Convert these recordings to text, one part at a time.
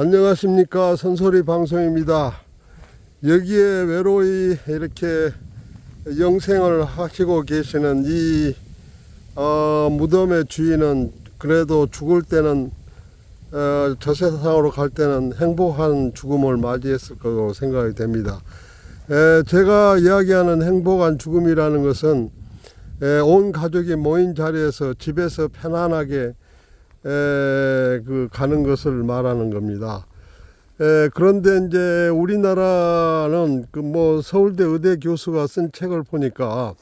안녕하십니까, 선소리 방송입니다. 여기에 외로이 이렇게 영생을 하시고 계시는 이 무덤의 주인은 그래도 죽을 때는 저 세상으로 갈 때는 행복한 죽음을 맞이했을 거라고 생각이 됩니다. 제가 이야기하는 행복한 죽음이라는 것은 온 가족이 모인 자리에서 집에서 편안하게 가는 것을 말하는 겁니다. 그런데 이제 우리나라는 서울대 의대 교수가 쓴 책을 보니까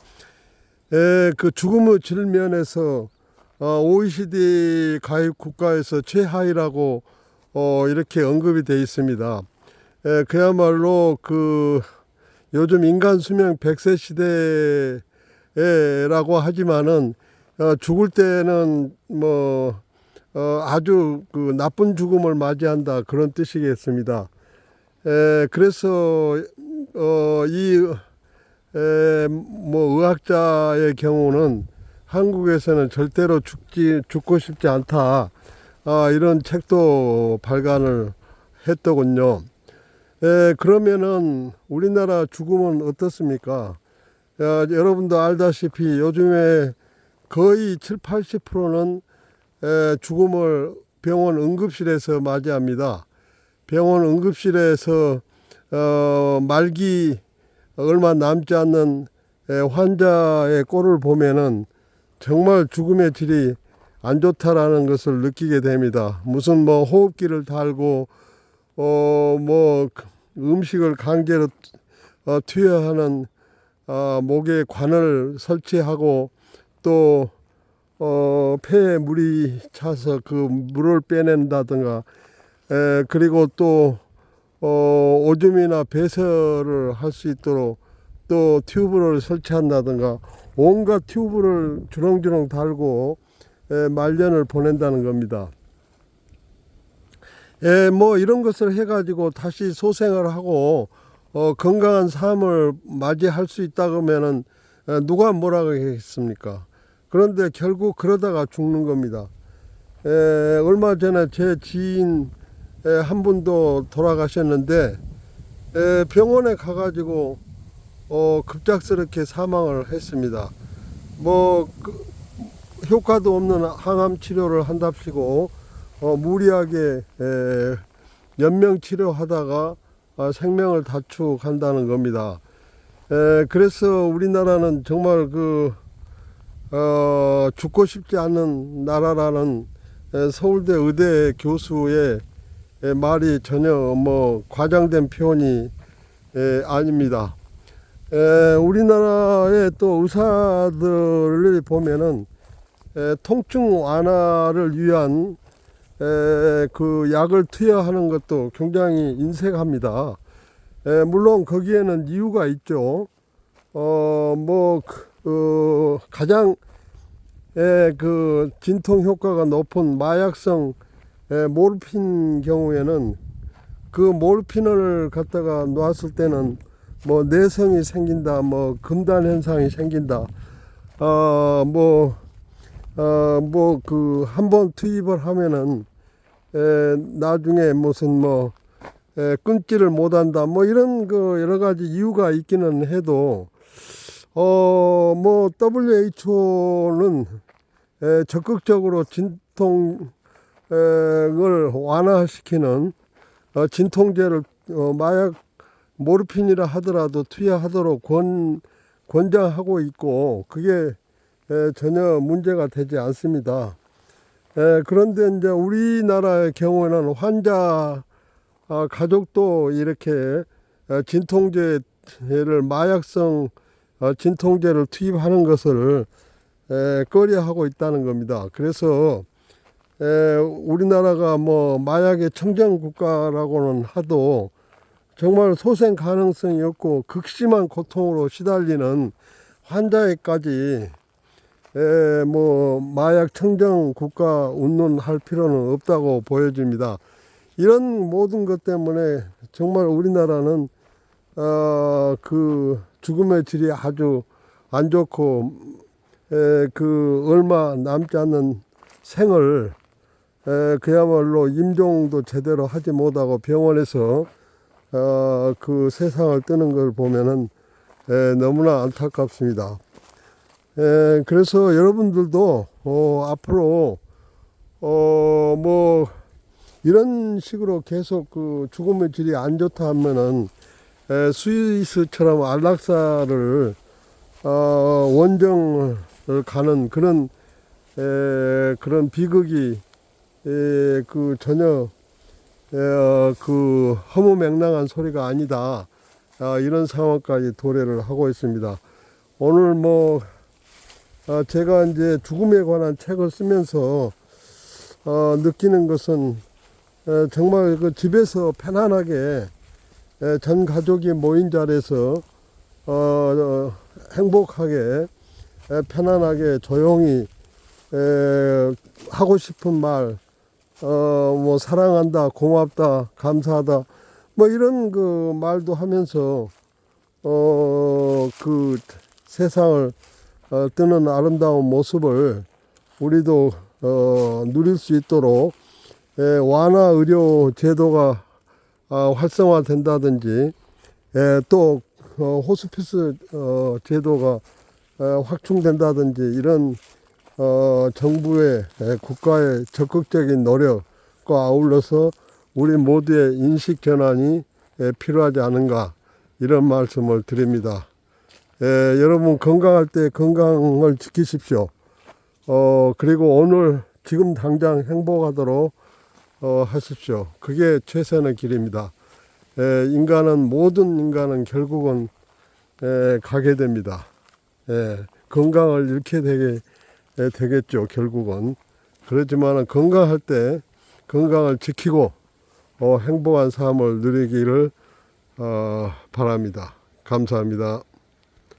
그 죽음의 질면에서 OECD 가입 국가에서 최하위라고 이렇게 언급이 되어 있습니다. 그야말로 요즘 인간 수명 100세 시대라고 하지만은 죽을 때는 아주 나쁜 죽음을 맞이한다, 그런 뜻이겠습니다. 그래서 의학자의 경우는 한국에서는 절대로 죽고 싶지 않다, 이런 책도 발간을 했더군요. 그러면은 우리나라 죽음은 어떻습니까? 여러분도 알다시피 요즘에 거의 70~80%는 죽음을 병원 응급실에서 맞이합니다. 병원 응급실에서 말기 얼마 남지 않는 환자의 꼴을 보면은 정말 죽음의 질이 안 좋다라는 것을 느끼게 됩니다. 무슨 호흡기를 달고 음식을 강제로 투여하는 목에 관을 설치하고 또 폐에 물이 차서 그 물을 빼낸다든가, 그리고 또 오줌이나 배설을 할 수 있도록 또 튜브를 설치한다든가, 온갖 튜브를 주렁주렁 달고 말년을 보낸다는 겁니다. 이런 것을 해가지고 다시 소생을 하고 건강한 삶을 맞이할 수 있다 그러면은 누가 뭐라고 하겠습니까? 그런데 결국 그러다가 죽는 겁니다. 얼마 전에 제 지인 한 분도 돌아가셨는데 병원에 가가지고 급작스럽게 사망을 했습니다. 효과도 없는 항암 치료를 한답시고 무리하게 연명 치료하다가 생명을 다축한다는 겁니다. 그래서 우리나라는 정말 죽고 싶지 않은 나라라는 서울대 의대 교수의 말이 전혀 과장된 표현이 아닙니다. 우리나라의 또 의사들을 보면은 통증 완화를 위한 약을 투여하는 것도 굉장히 인색합니다. 물론 거기에는 이유가 있죠. 가장 진통 효과가 높은 마약성 모르핀 경우에는 그 모르핀을 갖다가 놨을 때는 내성이 생긴다, 금단 현상이 생긴다, 한번 투입을 하면은 나중에 무슨 끊지를 못한다, 이런 여러 가지 이유가 있기는 해도 WHO는 적극적으로 진통을 완화시키는 진통제를 마약 모르핀이라 하더라도 투여하도록 권장하고 있고, 그게 전혀 문제가 되지 않습니다. 그런데 이제 우리나라의 경우에는 환자 가족도 이렇게 진통제를 마약성 진통제를 투입하는 것을 꺼려하고 있다는 겁니다. 그래서 우리나라가 마약의 청정 국가라고는 하도 정말 소생 가능성이 없고 극심한 고통으로 시달리는 환자에까지 마약 청정 국가 운운할 필요는 없다고 보여집니다. 이런 모든 것 때문에 정말 우리나라는 죽음의 질이 아주 안 좋고 얼마 남지 않는 생을 그야말로 임종도 제대로 하지 못하고 병원에서 그 세상을 뜨는 걸 보면은 너무나 안타깝습니다. 그래서 여러분들도 앞으로 뭐 이런 식으로 계속 그 죽음의 질이 안 좋다 하면은 스위스처럼 안락사를 원정을 가는 그런 그런 비극이 그 전혀 그 허무맹랑한 소리가 아니다. 이런 상황까지 도래를 하고 있습니다. 오늘 뭐 제가 이제 죽음에 관한 책을 쓰면서 느끼는 것은 정말 그 집에서 편안하게 전 가족이 모인 자리에서 행복하게 편안하게 조용히 하고 싶은 말, 뭐 사랑한다, 고맙다, 감사하다, 뭐 이런 그 말도 하면서 그 세상을 뜨는 아름다운 모습을 우리도 누릴 수 있도록 완화 의료 제도가 활성화된다든지 또 호스피스 제도가 확충된다든지 이런 정부의 국가의 적극적인 노력과 아울러서 우리 모두의 인식 전환이 필요하지 않은가 이런 말씀을 드립니다. 여러분 건강할 때 건강을 지키십시오. 그리고 오늘 지금 당장 행복하도록 하십시오. 그게 최선의 길입니다. 모든 인간은 결국은 가게 됩니다. 건강을 잃게 되겠죠, 결국은. 그렇지만 건강할 때 건강을 지키고 행복한 삶을 누리기를 바랍니다. 감사합니다.